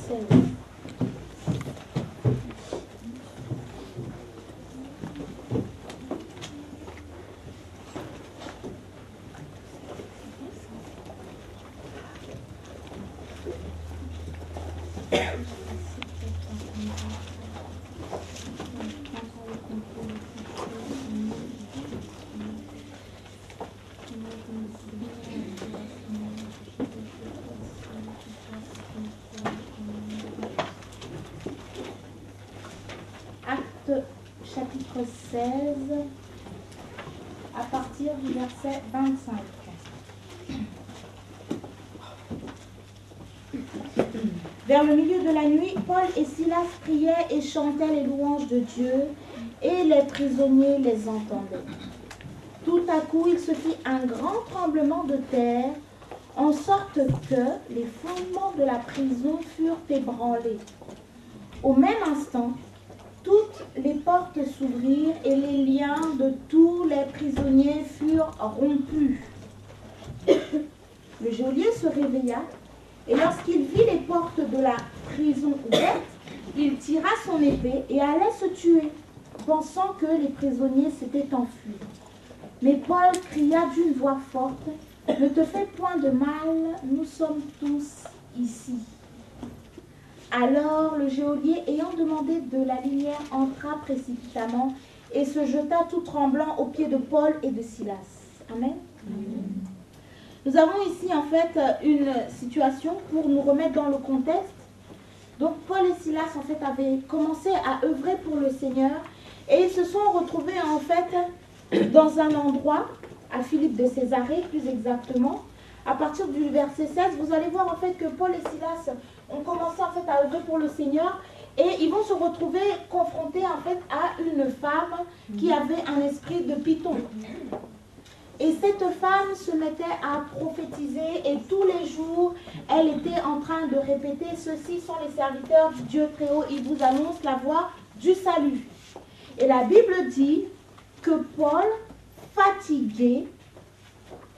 16. Acte chapitre 16, à partir du verset 25. Vers le milieu de la nuit, Paul et Silas priaient et chantaient les louanges de Dieu, et les prisonniers les entendaient. Tout à coup, il se fit un grand tremblement de terre, en sorte que les fondements de la prison furent ébranlés. Au même instant, toutes les portes s'ouvrirent et les liens de tous les prisonniers furent rompus. Le geôlier se réveilla et lorsqu'il vit les portes de la prison ouvertes, il tira son épée et allait se tuer, pensant que les prisonniers s'étaient enfuis. Mais Paul cria d'une voix forte, « Ne te fais point de mal, nous sommes tous ici. » Alors le geôlier, ayant demandé de la lumière, entra précipitamment et se jeta tout tremblant aux pieds de Paul et de Silas. Amen. Amen. Nous avons ici en fait une situation pour nous remettre dans le contexte. Donc Paul et Silas en fait avaient commencé à œuvrer pour le Seigneur et ils se sont retrouvés en fait dans un endroit, à Philippe de Césarée plus exactement. À partir du verset 16, vous allez voir en fait que Paul et Silas ont commencé en fait à œuvrer pour le Seigneur et ils vont se retrouver confrontés en fait à une femme qui avait un esprit de python. Et cette femme se mettait à prophétiser et tous les jours, elle était en train de répéter « Ceux-ci sont les serviteurs du Dieu très haut, ils vous annoncent la voie du salut. » Et la Bible dit que Paul, fatigué,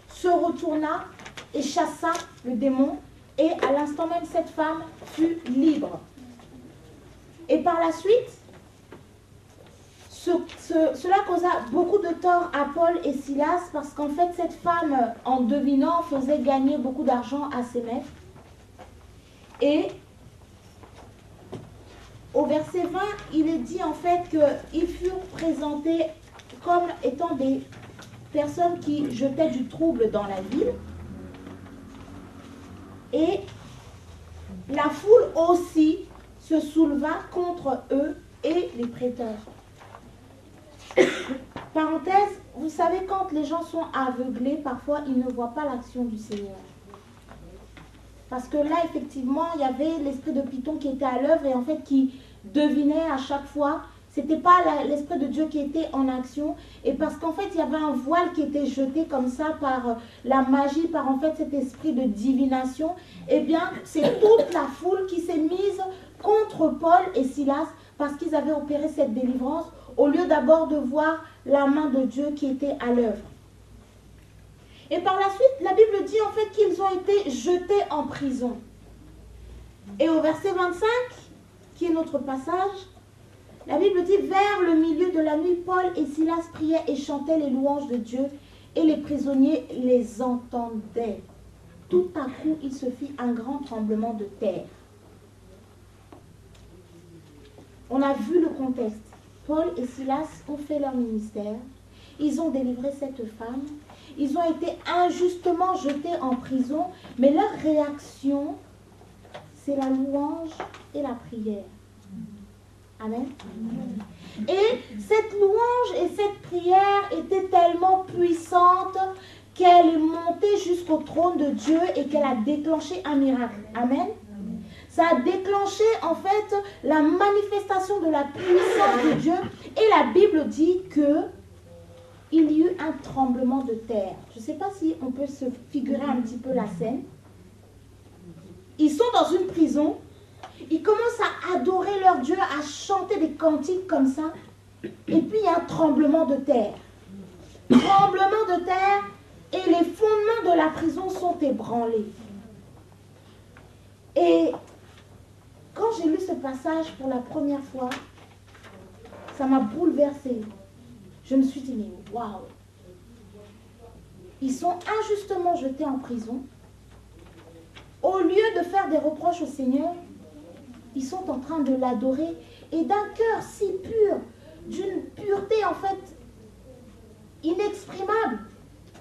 se retourna et chassa le démon et à l'instant même cette femme fut libre. Et par la suite, cela causa beaucoup de tort à Paul et Silas parce qu'en fait cette femme, en devinant, faisait gagner beaucoup d'argent à ses maîtres. Et au verset 20, il est dit en fait qu'ils furent présentés comme étant des personnes qui jetaient du trouble dans la ville. Et la foule aussi se souleva contre eux et les prêteurs. Parenthèse, vous savez, quand les gens sont aveuglés, parfois ils ne voient pas l'action du Seigneur. Parce que là, effectivement, il y avait l'esprit de Python qui était à l'œuvre et en fait qui devinait à chaque fois. Ce n'était pas l'esprit de Dieu qui était en action. Et parce qu'en fait, il y avait un voile qui était jeté comme ça par la magie, par en fait cet esprit de divination. Eh bien, c'est toute la foule qui s'est mise contre Paul et Silas parce qu'ils avaient opéré cette délivrance au lieu d'abord de voir la main de Dieu qui était à l'œuvre. Et par la suite, la Bible dit en fait qu'ils ont été jetés en prison. Et au verset 25, qui est notre passage, la Bible dit « Vers le milieu de la nuit, Paul et Silas priaient et chantaient les louanges de Dieu, et les prisonniers les entendaient. Tout à coup, il se fit un grand tremblement de terre. » On a vu le contexte. Paul et Silas ont fait leur ministère. Ils ont délivré cette femme. Ils ont été injustement jetés en prison. Mais leur réaction, c'est la louange et la prière. Amen. Et cette louange et cette prière étaient tellement puissantes qu'elle est montée jusqu'au trône de Dieu et qu'elle a déclenché un miracle. Amen. Ça a déclenché en fait la manifestation de la puissance de Dieu. Et la Bible dit que il y eut un tremblement de terre. Je ne sais pas si on peut se figurer un petit peu la scène. Ils sont dans une prison. Ils commencent à adorer leur Dieu, à chanter des cantiques comme ça. Et puis il y a un tremblement de terre. Tremblement de terre et les fondements de la prison sont ébranlés. Et Quand j'ai lu ce passage pour la première fois, ça m'a bouleversée. Je me suis dit, mais waouh! Ils sont injustement jetés en prison. Au lieu de faire des reproches au Seigneur, ils sont en train de l'adorer et d'un cœur si pur, d'une pureté en fait inexprimable.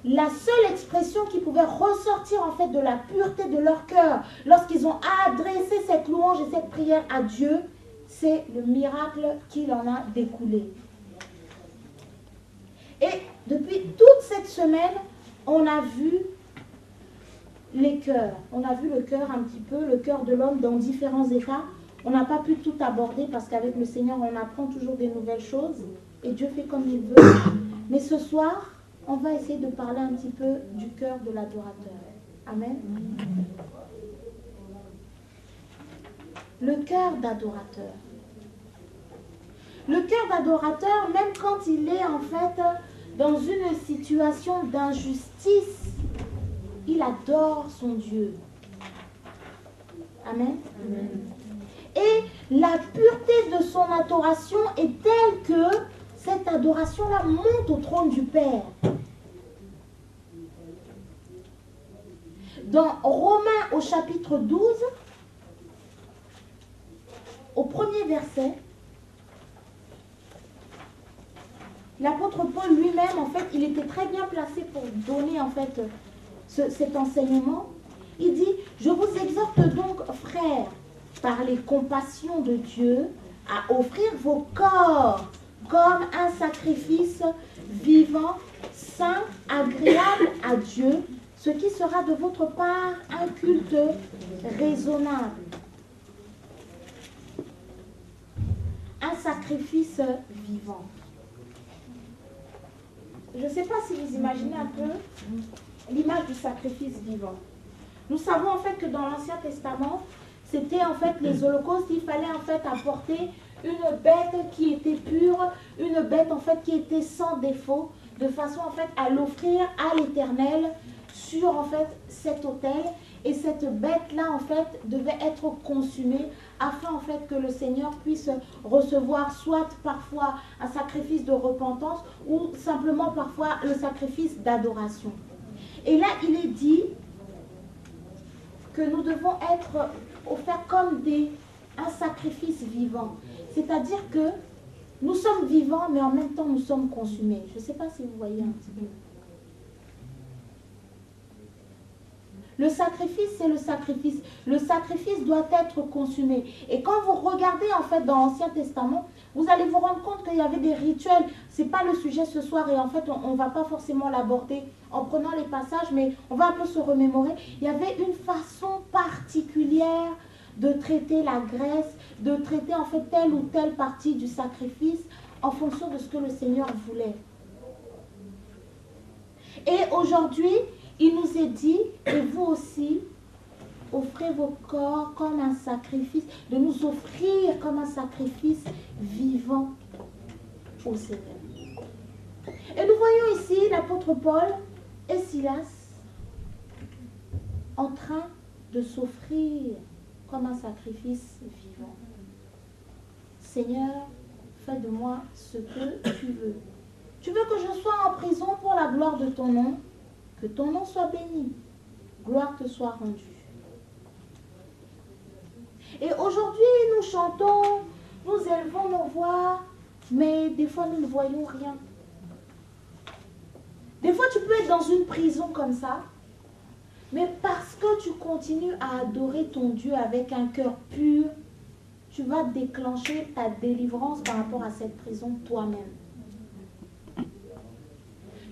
La seule expression qui pouvait ressortir en fait de la pureté de leur cœur lorsqu'ils ont adressé cette louange et cette prière à Dieu, c'est le miracle qu'il en a découlé. Et depuis toute cette semaine, on a vu les cœurs. On a vu le cœur un petit peu, le cœur de l'homme dans différents états. On n'a pas pu tout aborder parce qu'avec le Seigneur, on apprend toujours des nouvelles choses et Dieu fait comme il veut. Mais ce soir, on va essayer de parler un petit peu du cœur de l'adorateur. Amen. Le cœur d'adorateur. Le cœur d'adorateur, même quand il est en fait dans une situation d'injustice, il adore son Dieu. Amen. Amen. Et la pureté de son adoration est telle que cette adoration-là monte au trône du Père. Dans Romains au chapitre 12, au premier verset, l'apôtre Paul lui-même, en fait, il était très bien placé pour donner, en fait, cet enseignement. Il dit, « Je vous exhorte donc, frères, par les compassions de Dieu, à offrir vos corps comme un sacrifice vivant, saint, agréable à Dieu, ce qui sera de votre part un culte raisonnable. » Un sacrifice vivant. Je ne sais pas si vous imaginez un peu l'image du sacrifice vivant. Nous savons en fait que dans l'Ancien Testament, c'était en fait les holocaustes, il fallait en fait apporter une bête qui était pure, une bête en fait qui était sans défaut, de façon en fait à l'offrir à l'Éternel sur en fait cet autel. Et cette bête-là en fait devait être consumée afin en fait que le Seigneur puisse recevoir soit parfois un sacrifice de repentance ou simplement parfois le sacrifice d'adoration. Et là il est dit que nous devons être offerts comme un sacrifice vivant. C'est-à-dire que nous sommes vivants mais en même temps nous sommes consumés. Je ne sais pas si vous voyez un petit peu. Le sacrifice, c'est le sacrifice. Le sacrifice doit être consumé. Et quand vous regardez en fait dans l'Ancien Testament, vous allez vous rendre compte qu'il y avait des rituels. Ce n'est pas le sujet ce soir et en fait on ne va pas forcément l'aborder en prenant les passages, mais on va un peu se remémorer. Il y avait une façon particulière de traiter la graisse, de traiter en fait telle ou telle partie du sacrifice en fonction de ce que le Seigneur voulait. Et aujourd'hui, il nous est dit, et vous aussi, offrez vos corps comme un sacrifice, de nous offrir comme un sacrifice vivant au Seigneur. Et nous voyons ici l'apôtre Paul et Silas en train de s'offrir comme un sacrifice vivant. Seigneur, fais de moi ce que tu veux. Tu veux que je sois en prison pour la gloire de ton nom? Que ton nom soit béni, gloire te soit rendue. Et aujourd'hui, nous chantons, nous élevons nos voix, mais des fois, nous ne voyons rien. Des fois, tu peux être dans une prison comme ça, mais parce que tu continues à adorer ton Dieu avec un cœur pur, tu vas déclencher ta délivrance par rapport à cette prison toi-même.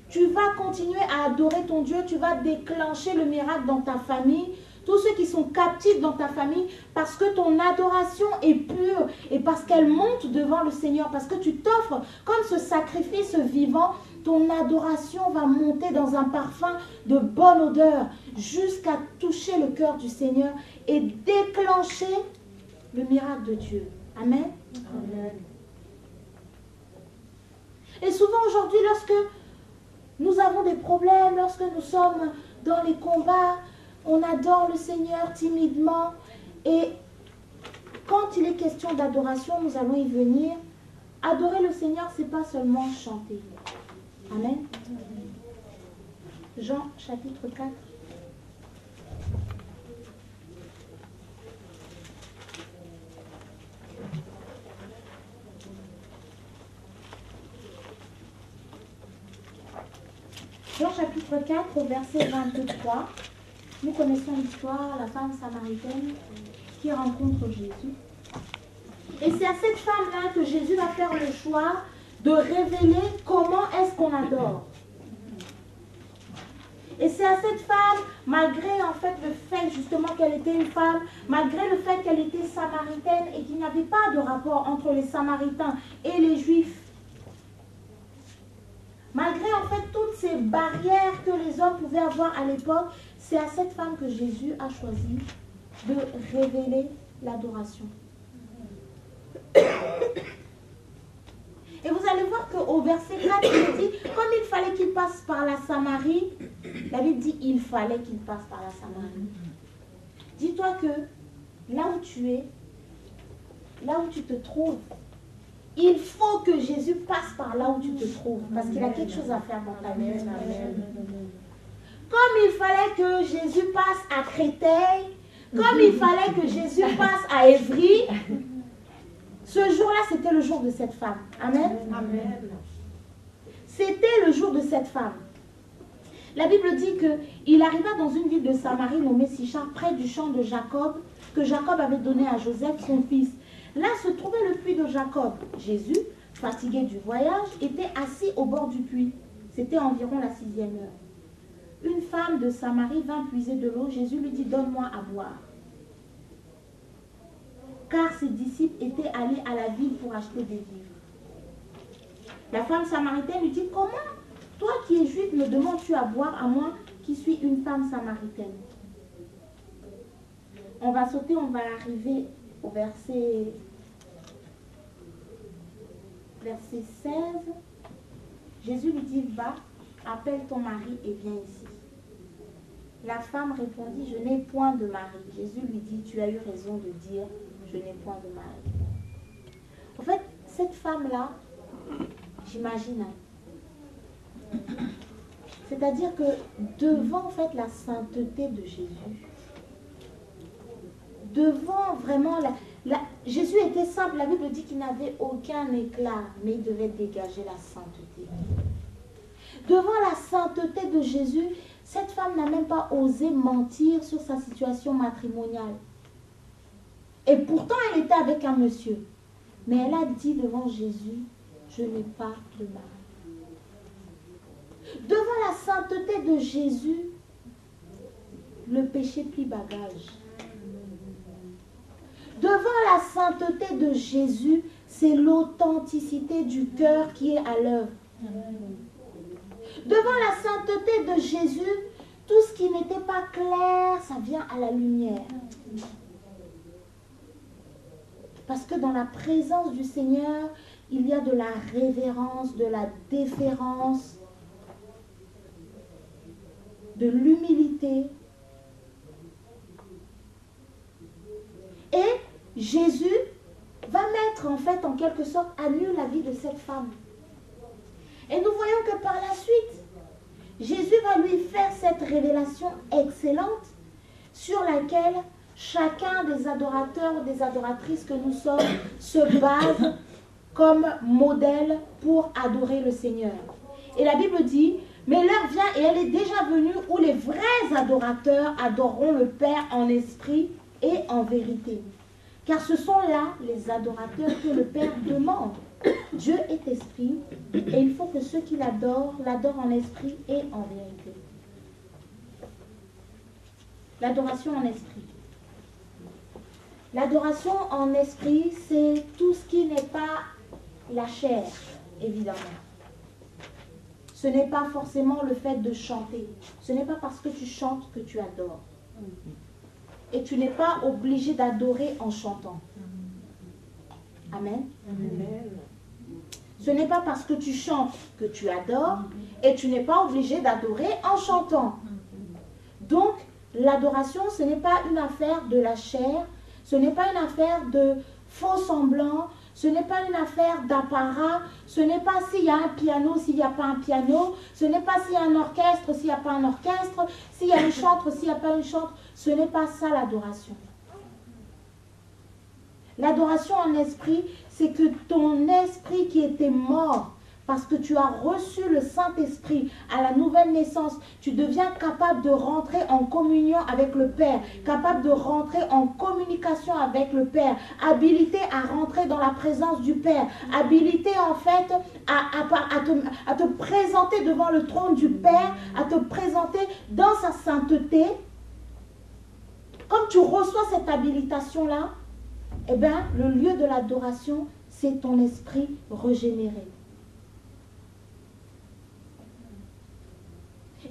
Tu vas continuer à adorer ton Dieu, tu vas déclencher le miracle dans ta famille, tous ceux qui sont captifs dans ta famille, parce que ton adoration est pure et parce qu'elle monte devant le Seigneur, parce que tu t'offres comme ce sacrifice vivant, ton adoration va monter dans un parfum de bonne odeur jusqu'à toucher le cœur du Seigneur et déclencher le miracle de Dieu. Amen. Amen. Et souvent aujourd'hui, lorsque nous avons des problèmes, lorsque nous sommes dans les combats, on adore le Seigneur timidement. Et quand quand il est question d'adoration, nous allons y venir. Adorer le Seigneur, ce n'est pas seulement chanter. Amen. Jean chapitre 4. Jean chapitre 4, verset 23. Nous connaissons l'histoire, la femme samaritaine qui rencontre Jésus. Et c'est à cette femme-là que Jésus va faire le choix de révéler comment est-ce qu'on adore. Et c'est à cette femme, malgré en fait le fait justement qu'elle était une femme, malgré le fait qu'elle était samaritaine et qu'il n'y avait pas de rapport entre les Samaritains et les Juifs, malgré en fait toutes ces barrières que les hommes pouvaient avoir à l'époque, c'est à cette femme que Jésus a choisi de révéler l'adoration. Et vous allez voir qu'au verset 4, il dit, comme il fallait qu'il passe par la Samarie, la Bible dit, il fallait qu'il passe par la Samarie. Dis-toi que là où tu es, là où tu te trouves, il faut que Jésus passe par là où tu te trouves, parce qu'il a quelque chose à faire dans ta vie. Comme il fallait que Jésus passe à Créteil, comme il fallait que Jésus passe à Évry, ce jour-là, c'était le jour de cette femme. Amen. Amen. C'était le jour de cette femme. La Bible dit qu'il arriva dans une ville de Samarie nommée Sichar, près du champ de Jacob, que Jacob avait donné à Joseph, son fils. Là se trouvait le puits de Jacob. Jésus, fatigué du voyage, était assis au bord du puits. C'était environ la 6e heure. Une femme de Samarie vint puiser de l'eau. Jésus lui dit, donne-moi à boire. Car ses disciples étaient allés à la ville pour acheter des vivres. La femme samaritaine lui dit, comment, toi qui es juif, me demandes-tu à boire à moi qui suis une femme samaritaine? On va sauter, on va arriver au verset 16. Jésus lui dit, va, appelle ton mari et viens ici. La femme répondit, je n'ai point de mari. Jésus lui dit, tu as eu raison de dire, je n'ai point de mari. En fait, cette femme-là, j'imagine, c'est-à-dire que devant en fait la sainteté de Jésus, devant vraiment Jésus était simple, la Bible dit qu'il n'avait aucun éclat, mais il devait dégager la sainteté. Devant la sainteté de Jésus, cette femme n'a même pas osé mentir sur sa situation matrimoniale. Et pourtant, elle était avec un monsieur. Mais elle a dit devant Jésus, je n'ai pas de mari. Devant la sainteté de Jésus, le péché plie bagage. Devant la sainteté de Jésus, c'est l'authenticité du cœur qui est à l'œuvre. Devant la sainteté de Jésus, tout ce qui n'était pas clair, ça vient à la lumière. Parce que dans la présence du Seigneur, il y a de la révérence, de la déférence, de l'humilité. Et Jésus va mettre en fait, en quelque sorte, à nu la vie de cette femme. Et nous voyons que par la suite, Jésus va lui faire cette révélation excellente sur laquelle chacun des adorateurs ou des adoratrices que nous sommes se base comme modèle pour adorer le Seigneur. Et la Bible dit, mais l'heure vient et elle est déjà venue où les vrais adorateurs adoreront le Père en esprit et en vérité. Car ce sont là les adorateurs que le Père demande. Dieu est esprit et il faut que ceux qui l'adorent en esprit et en vérité. L'adoration en esprit. L'adoration en esprit, c'est tout ce qui n'est pas la chair, évidemment. Ce n'est pas forcément le fait de chanter. Ce n'est pas parce que tu chantes que tu adores. Et tu n'es pas obligé d'adorer en chantant. Amen. Amen. Ce n'est pas parce que tu chantes que tu adores et tu n'es pas obligé d'adorer en chantant. Donc, l'adoration, ce n'est pas une affaire de la chair, ce n'est pas une affaire faux semblant, ce n'est pas une affaire d'apparat, ce n'est pas s'il y a un piano, s'il n'y a pas un piano, ce n'est pas s'il y a un orchestre, s'il n'y a pas un orchestre, s'il y a une chantre, s'il n'y a pas une chantre, ce n'est pas ça l'adoration. L'adoration en esprit, c'est que ton esprit qui était mort, parce que tu as reçu le Saint-Esprit à la nouvelle naissance, tu deviens capable de rentrer en communion avec le Père, capable de rentrer en communication avec le Père, habilité à rentrer dans la présence du Père, habilité en fait à te présenter devant le trône du Père, à te présenter dans sa sainteté. Comme tu reçois cette habilitation-là, eh bien, le lieu de l'adoration, c'est ton esprit régénéré.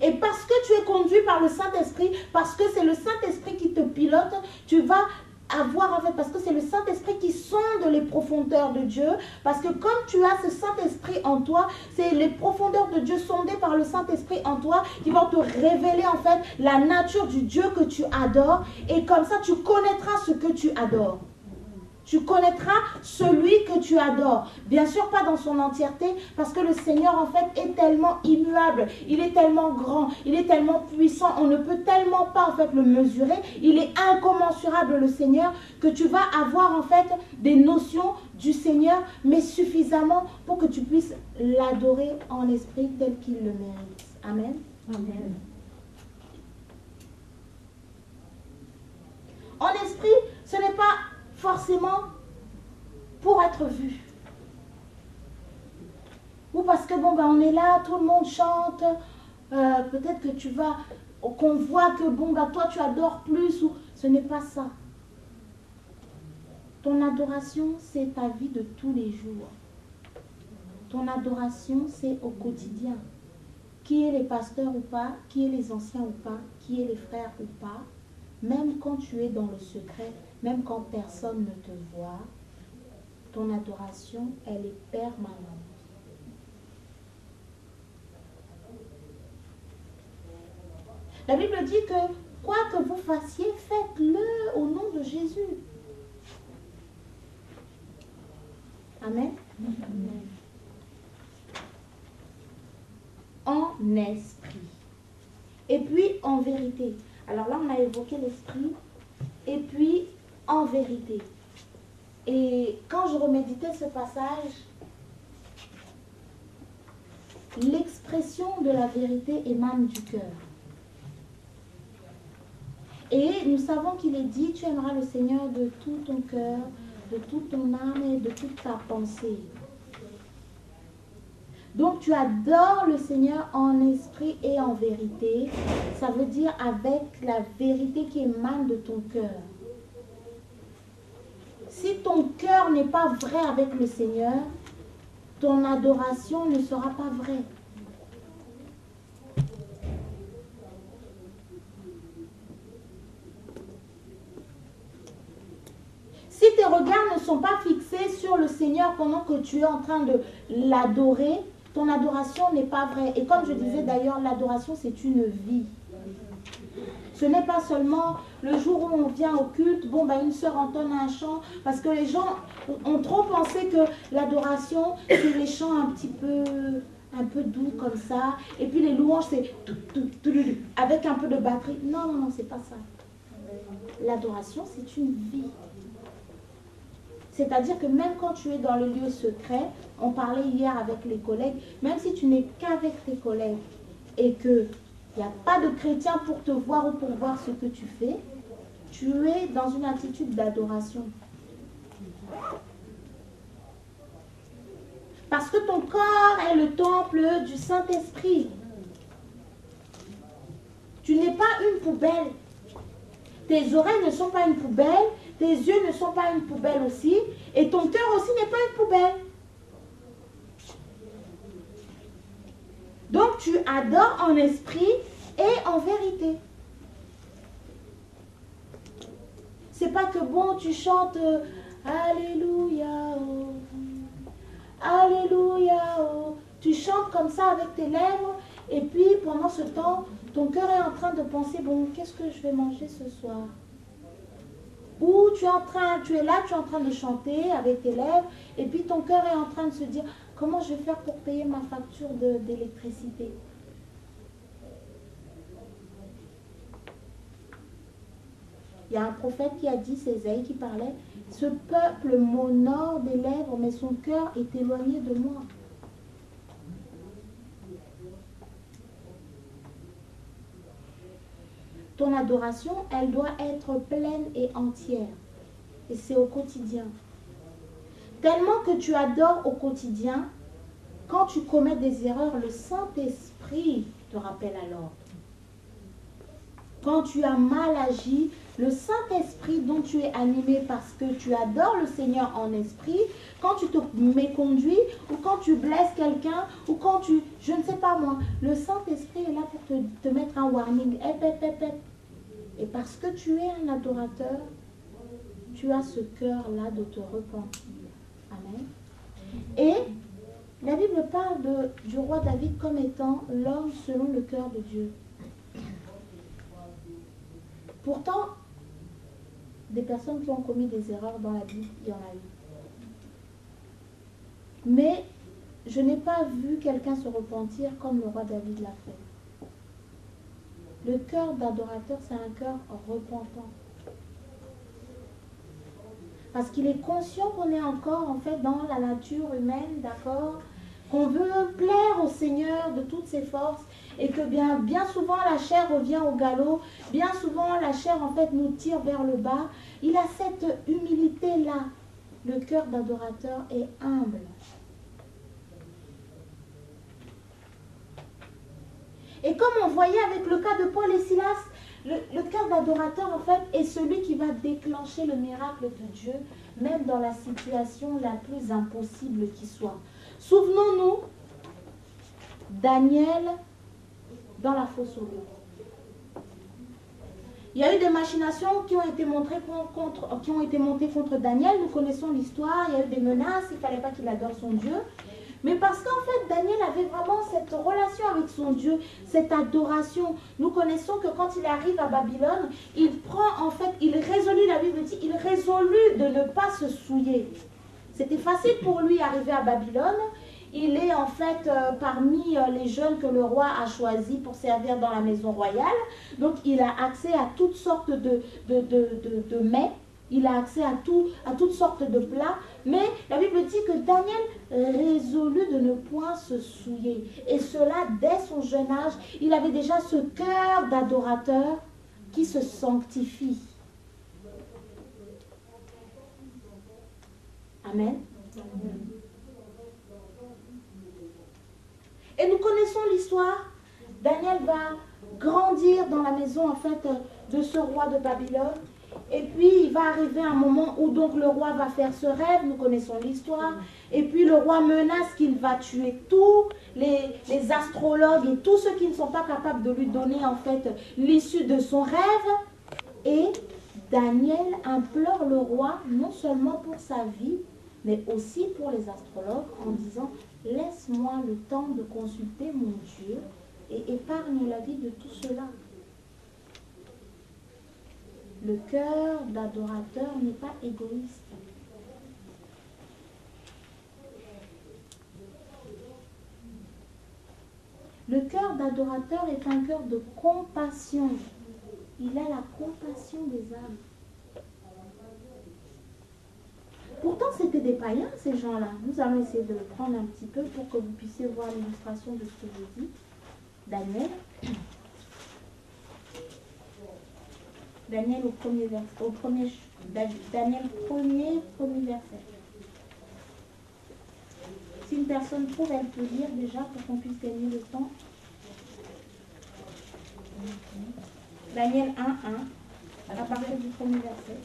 Et parce que tu es conduit par le Saint-Esprit, parce que c'est le Saint-Esprit qui te pilote, tu vas avoir en fait, parce que c'est le Saint-Esprit qui sonde les profondeurs de Dieu, parce que comme tu as ce Saint-Esprit en toi, c'est les profondeurs de Dieu sondées par le Saint-Esprit en toi qui vont te révéler en fait la nature du Dieu que tu adores, et comme ça tu connaîtras ce que tu adores. Tu connaîtras celui que tu adores. Bien sûr, pas dans son entièreté, parce que le Seigneur, en fait, est tellement immuable. Il est tellement grand. Il est tellement puissant. On ne peut tellement pas, en fait, le mesurer. Il est incommensurable, le Seigneur, que tu vas avoir, en fait, des notions du Seigneur, mais suffisamment pour que tu puisses l'adorer en esprit tel qu'il le mérite. Amen. Amen. En esprit, ce n'est pas forcément pour être vu. Ou parce que bon ben on est là, tout le monde chante, peut-être que tu vas, qu'on voit que bon ben toi tu adores plus, ou ce n'est pas ça. Ton adoration, c'est ta vie de tous les jours. Ton adoration, c'est au quotidien. Qui est les pasteurs ou pas, qui est les anciens ou pas, qui est les frères ou pas, même quand tu es dans le secret, même quand personne ne te voit, ton adoration, elle est permanente. La Bible dit que quoi que vous fassiez, faites-le au nom de Jésus. Amen. Amen. En esprit. Et puis en vérité. Alors là, on a évoqué l'esprit. Et puis en vérité. Et quand je reméditais ce passage, l'expression de la vérité émane du cœur. Et nous savons qu'il est dit, tu aimeras le Seigneur de tout ton cœur, de toute ton âme et de toute ta pensée. Donc tu adores le Seigneur en esprit et en vérité. Ça veut dire avec la vérité qui émane de ton cœur. Si ton cœur n'est pas vrai avec le Seigneur, ton adoration ne sera pas vraie. Si tes regards ne sont pas fixés sur le Seigneur pendant que tu es en train de l'adorer, ton adoration n'est pas vraie. Et comme je disais d'ailleurs, l'adoration c'est une vie. Ce n'est pas seulement le jour où on vient au culte, bon ben une sœur entonne un chant, parce que les gens ont trop pensé que l'adoration c'est les chants un peu doux comme ça, et puis les louanges c'est avec un peu de batterie. Non, non, non, c'est pas ça. L'adoration c'est une vie. C'est-à-dire que même quand tu es dans le lieu secret, on parlait hier avec les collègues, même si tu n'es qu'avec tes collègues et qu'il n'y a pas de chrétien pour te voir ou pour voir ce que tu fais, tu es dans une attitude d'adoration. Parce que ton corps est le temple du Saint-Esprit. Tu n'es pas une poubelle. Tes oreilles ne sont pas une poubelle, tes yeux ne sont pas une poubelle aussi, et ton cœur aussi n'est pas une poubelle. Donc tu adores en esprit et en vérité. C'est pas que bon, tu chantes Alléluia, oh, Alléluia, oh. Tu chantes comme ça avec tes lèvres, et puis pendant ce temps, ton cœur est en train de penser, bon, qu'est-ce que je vais manger ce soir? Ou tu es là, tu es en train de chanter avec tes lèvres, et puis ton cœur est en train de se dire, comment je vais faire pour payer ma facture d'électricité? Il y a un prophète qui a dit, c'est Ésaïe qui parlait, ce peuple m'honore des lèvres, mais son cœur est éloigné de moi. Ton adoration, elle doit être pleine et entière. Et c'est au quotidien. Tellement que tu adores au quotidien, quand tu commets des erreurs, le Saint-Esprit te rappelle à l'ordre. Quand tu as mal agi, le Saint-Esprit dont tu es animé parce que tu adores le Seigneur en esprit, quand tu te méconduis ou quand tu blesses quelqu'un ou quand tu, je ne sais pas moi, le Saint-Esprit est là pour te mettre un warning. Et parce que tu es un adorateur, tu as ce cœur-là de te repentir. Amen. Et la Bible parle du roi David comme étant l'homme selon le cœur de Dieu. Pourtant, des personnes qui ont commis des erreurs dans la Bible, il y en a eu. Mais je n'ai pas vu quelqu'un se repentir comme le roi David l'a fait. Le cœur d'adorateur, c'est un cœur repentant. Parce qu'il est conscient qu'on est encore en fait dans la nature humaine, d'accord, qu'on veut plaire au Seigneur de toutes ses forces et que bien souvent la chair revient au galop, bien souvent la chair en fait nous tire vers le bas. Il a cette humilité-là. Le cœur d'adorateur est humble. Et comme on voyait avec le cas de Paul et Silas, le cœur d'adorateur, en fait, est celui qui va déclencher le miracle de Dieu, même dans la situation la plus impossible qui soit. Souvenons-nous, Daniel dans la fosse aux lions. Il y a eu des machinations qui ont été montées contre Daniel. Nous connaissons l'histoire. Il y a eu des menaces. Il ne fallait pas qu'il adore son Dieu. Mais parce qu'en fait, Daniel avait vraiment cette relation avec son Dieu, cette adoration. Nous connaissons que quand il arrive à Babylone, il résolut, la Bible dit, il résolut de ne pas se souiller. C'était facile pour lui d'arriver à Babylone. Il est en fait parmi les jeunes que le roi a choisis pour servir dans la maison royale. Donc il a accès à toutes sortes de mets. Il a accès à toutes sortes de plats. Mais la Bible dit que Daniel résolut de ne point se souiller. Et cela, dès son jeune âge, il avait déjà ce cœur d'adorateur qui se sanctifie. Amen. Et nous connaissons l'histoire. Daniel va grandir dans la maison en fait de ce roi de Babylone. Et puis il va arriver un moment où donc le roi va faire ce rêve, nous connaissons l'histoire. Et puis le roi menace qu'il va tuer tous les astrologues et tous ceux qui ne sont pas capables de lui donner en fait l'issue de son rêve. Et Daniel implore le roi non seulement pour sa vie, mais aussi pour les astrologues en disant « Laisse-moi le temps de consulter mon Dieu et épargne la vie de tout cela. » Le cœur d'adorateur n'est pas égoïste. Le cœur d'adorateur est un cœur de compassion. Il a la compassion des âmes. Pourtant, c'était des païens, ces gens-là. Nous allons essayer de le prendre un petit peu pour que vous puissiez voir l'illustration de ce que je dis. Daniel. Daniel premier verset. Si une personne trouve, elle peut lire déjà pour qu'on puisse gagner le temps. Daniel 1, à partir du premier verset.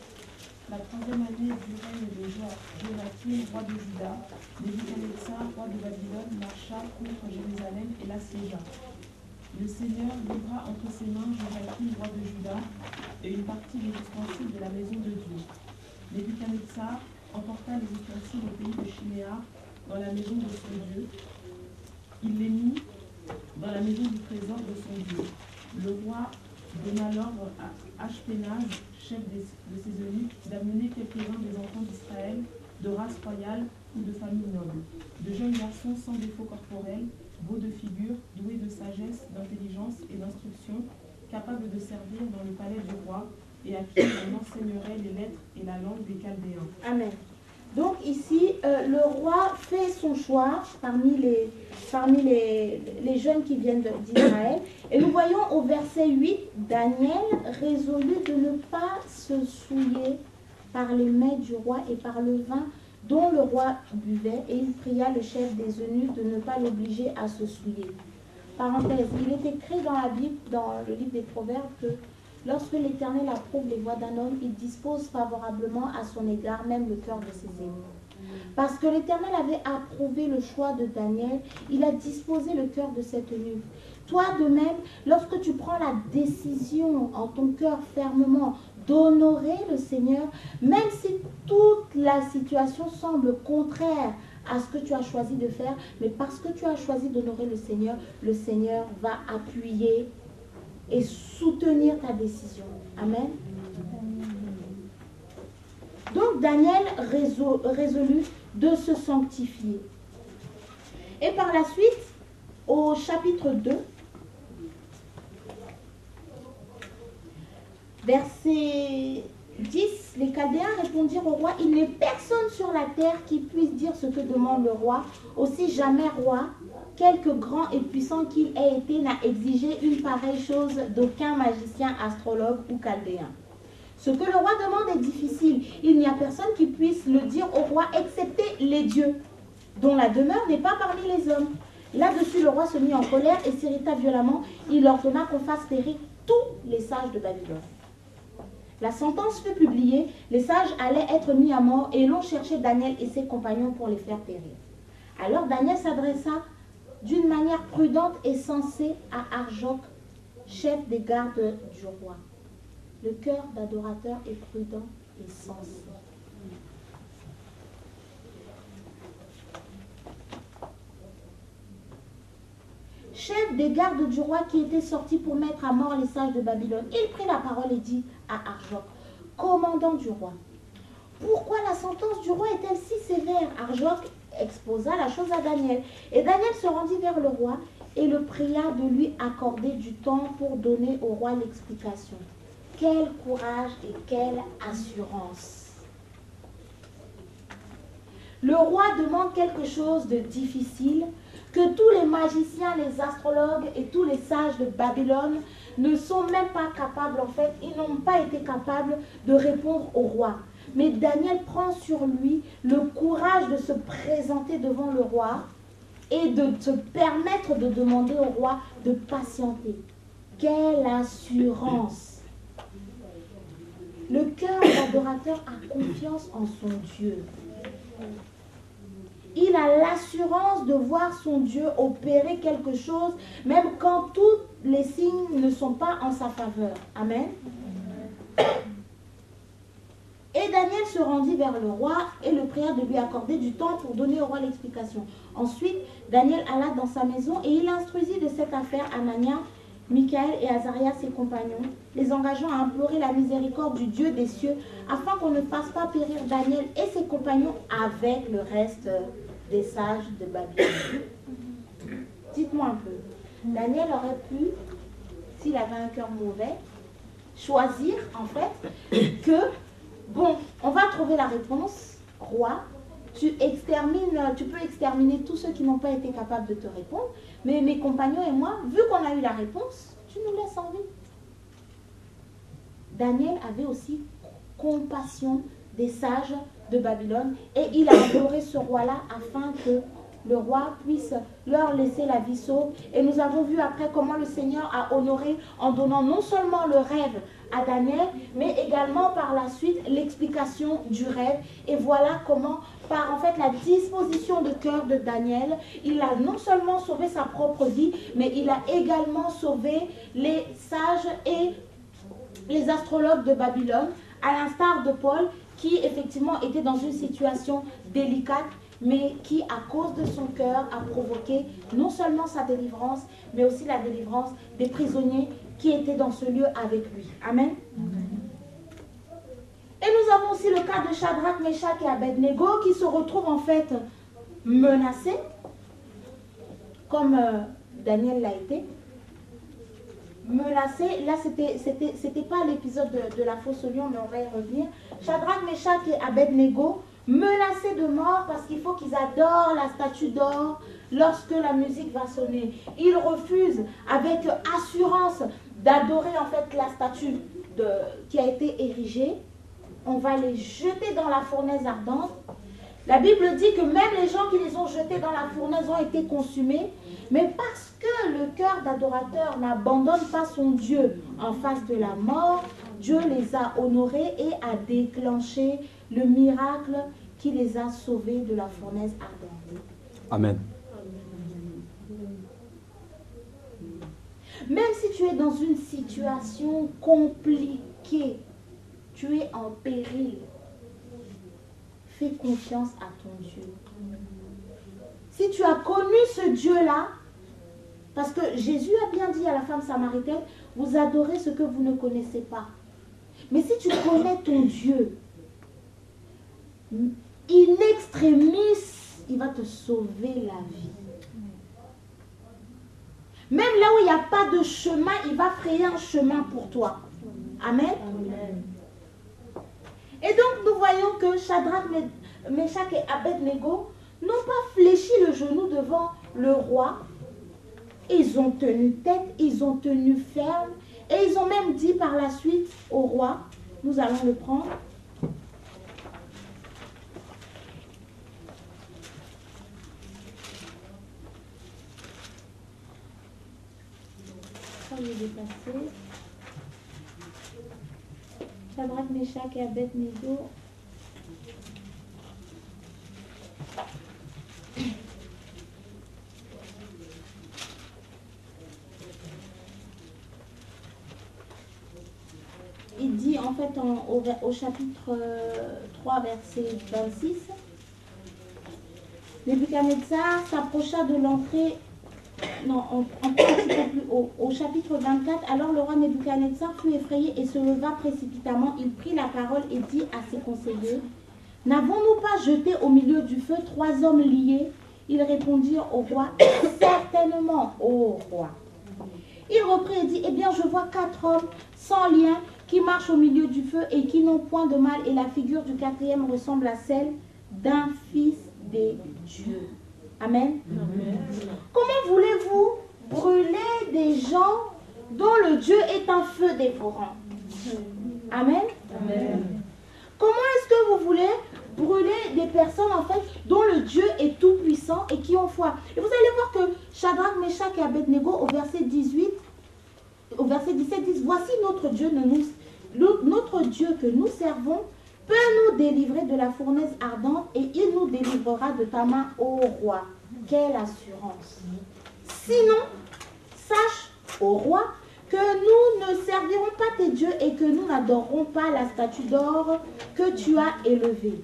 La troisième année du règne de Joachim, roi de Juda, Nebuchadnezzar, roi de Babylone, marcha contre Jérusalem et l'assiégea. Le Seigneur livra entre ses mains Joachim, roi de Juda, et une partie des ustensiles de la maison de Dieu. Nebuchadnezzar emporta les ustensiles au pays de Chiméa, dans la maison de son Dieu. Il les mit dans la maison du trésor de son Dieu. Le roi donna l'ordre à Ashpenaz, chef de ses eunuques, d'amener quelques-uns des enfants d'Israël, de race royale ou de famille noble, de jeunes garçons sans défaut corporel, beaux de figure, doués de sagesse, d'intelligence et d'instruction, capables de servir dans le palais du roi, et à qui on enseignerait les lettres et la langue des Chaldéens. Amen. Donc ici, le roi fait son choix parmi les jeunes qui viennent d'Israël. Et nous voyons au verset 8, Daniel résolut de ne pas se souiller par les mets du roi et par le vin dont le roi buvait. Et il pria le chef des eunuques de ne pas l'obliger à se souiller. Parenthèse, il est écrit dans la Bible, dans le livre des Proverbes, que lorsque l'Éternel approuve les voies d'un homme, il dispose favorablement à son égard même le cœur de ses ennemis. Parce que l'Éternel avait approuvé le choix de Daniel, il a disposé le cœur de cet eunuque. Toi de même, lorsque tu prends la décision en ton cœur fermement d'honorer le Seigneur, même si toute la situation semble contraire à ce que tu as choisi de faire, mais parce que tu as choisi d'honorer le Seigneur va appuyer et soutenir ta décision. Amen. Donc Daniel résolut de se sanctifier. Et par la suite, au chapitre 2, verset 10, les Chaldéens répondirent au roi, « Il n'est personne sur la terre qui puisse dire ce que demande le roi, aussi jamais roi, quelque grand et puissant qu'il ait été, n'a exigé une pareille chose d'aucun magicien, astrologue ou chaldéen. Ce que le roi demande est difficile. Il n'y a personne qui puisse le dire au roi, excepté les dieux, dont la demeure n'est pas parmi les hommes. » Là-dessus, le roi se mit en colère et s'irrita violemment. Il ordonna qu'on fasse périr tous les sages de Babylone. La sentence fut publiée, les sages allaient être mis à mort et l'on cherchait Daniel et ses compagnons pour les faire périr. Alors Daniel s'adressa d'une manière prudente et sensée à Arjoc, chef des gardes du roi. Le cœur d'adorateur est prudent et sensé. Chef des gardes du roi qui était sorti pour mettre à mort les sages de Babylone, il prit la parole et dit à Arjoc, commandant du roi, pourquoi la sentence du roi est-elle si sévère? Arjoc exposa la chose à Daniel. Et Daniel se rendit vers le roi et le pria de lui accorder du temps pour donner au roi l'explication. Quel courage et quelle assurance! Le roi demande quelque chose de difficile que tous les magiciens, les astrologues et tous les sages de Babylone ne sont même pas capables, en fait, ils n'ont pas été capables de répondre au roi. Mais Daniel prend sur lui le courage de se présenter devant le roi et de se permettre de demander au roi de patienter. Quelle assurance! Le cœur d'adorateur a confiance en son Dieu. Il a l'assurance de voir son Dieu opérer quelque chose, même quand tous les signes ne sont pas en sa faveur. Amen. Et Daniel se rendit vers le roi et le pria de lui accorder du temps pour donner au roi l'explication. Ensuite, Daniel alla dans sa maison et il instruisit de cette affaire Anania, Michaël et Azaria, ses compagnons, les engageant à implorer la miséricorde du Dieu des cieux, afin qu'on ne fasse pas périr Daniel et ses compagnons avec le reste des sages de Babylone. Dites-moi un peu, Daniel aurait pu, s'il avait un cœur mauvais, choisir en fait que, bon, on va trouver la réponse, roi, tu peux exterminer tous ceux qui n'ont pas été capables de te répondre, mais mes compagnons et moi, vu qu'on a eu la réponse, tu nous laisses en vie. Daniel avait aussi compassion des sages de Babylone et il a imploré ce roi-là afin que le roi puisse leur laisser la vie sauve. Et nous avons vu après comment le Seigneur a honoré en donnant non seulement le rêve à Daniel, mais également par la suite l'explication du rêve. Et voilà comment, par en fait la disposition de cœur de Daniel, il a non seulement sauvé sa propre vie, mais il a également sauvé les sages et les astrologues de Babylone, à l'instar de Paul, qui effectivement était dans une situation délicate, mais qui, à cause de son cœur, a provoqué non seulement sa délivrance, mais aussi la délivrance des prisonniers qui étaient dans ce lieu avec lui. Amen. Et nous avons aussi le cas de Shadrach, Meshach et Abednego qui se retrouvent en fait menacés, comme Daniel l'a été. Menacés, là c'était pas l'épisode de la fausse lion, mais on va y revenir. Shadrach, Meshach et Abednego menacés de mort parce qu'il faut qu'ils adorent la statue d'or lorsque la musique va sonner. Ils refusent avec assurance d'adorer en fait la statue qui a été érigée. On va les jeter dans la fournaise ardente. La Bible dit que même les gens qui les ont jetés dans la fournaise ont été consumés, mais parce que le cœur d'adorateur n'abandonne pas son Dieu en face de la mort, Dieu les a honorés et a déclenché le miracle qui les a sauvés de la fournaise ardente. Amen. Même si tu es dans une situation compliquée, tu es en péril, fais confiance à ton Dieu. Si tu as connu ce Dieu-là, parce que Jésus a bien dit à la femme samaritaine, vous adorez ce que vous ne connaissez pas. Mais si tu connais ton Dieu, in extremis, il va te sauver la vie. Même là où il n'y a pas de chemin, il va frayer un chemin pour toi. Amen. Amen. Et donc nous voyons que Shadrach, Meshach et Abednego n'ont pas fléchi le genou devant le roi. Ils ont tenu tête, ils ont tenu ferme et ils ont même dit par la suite au roi, nous allons le prendre. Il est dépassé. Shadrach, Meshach et Abednego. Il dit en fait au chapitre 3, verset 26, Nebuchadnezzar s'approcha de l'entrée. Non, on prend un petit peu plus haut. Au chapitre 24, alors le roi Nebuchadnezzar fut effrayé et se leva précipitamment. Il prit la parole et dit à ses conseillers, n'avons-nous pas jeté au milieu du feu 3 hommes liés? Ils répondirent au roi, certainement, ô roi. Il reprit et dit, eh bien je vois 4 hommes sans lien qui marchent au milieu du feu et qui n'ont point de mal, et la figure du 4e ressemble à celle d'un fils des dieux. Amen. Amen. Comment voulez-vous brûler des gens dont le Dieu est un feu dévorant? Amen. Amen. Comment est-ce que vous voulez brûler des personnes en fait dont le Dieu est tout puissant et qui ont foi? Et vous allez voir que Shadrach, Meshach et Abednego au verset 18, au verset 17 disent, voici notre Dieu, notre Dieu que nous servons peut nous délivrer de la fournaise ardente et il nous délivrera de ta main, ô roi. Quelle assurance! Sinon, sache, ô roi, que nous ne servirons pas tes dieux et que nous n'adorerons pas la statue d'or que tu as élevée.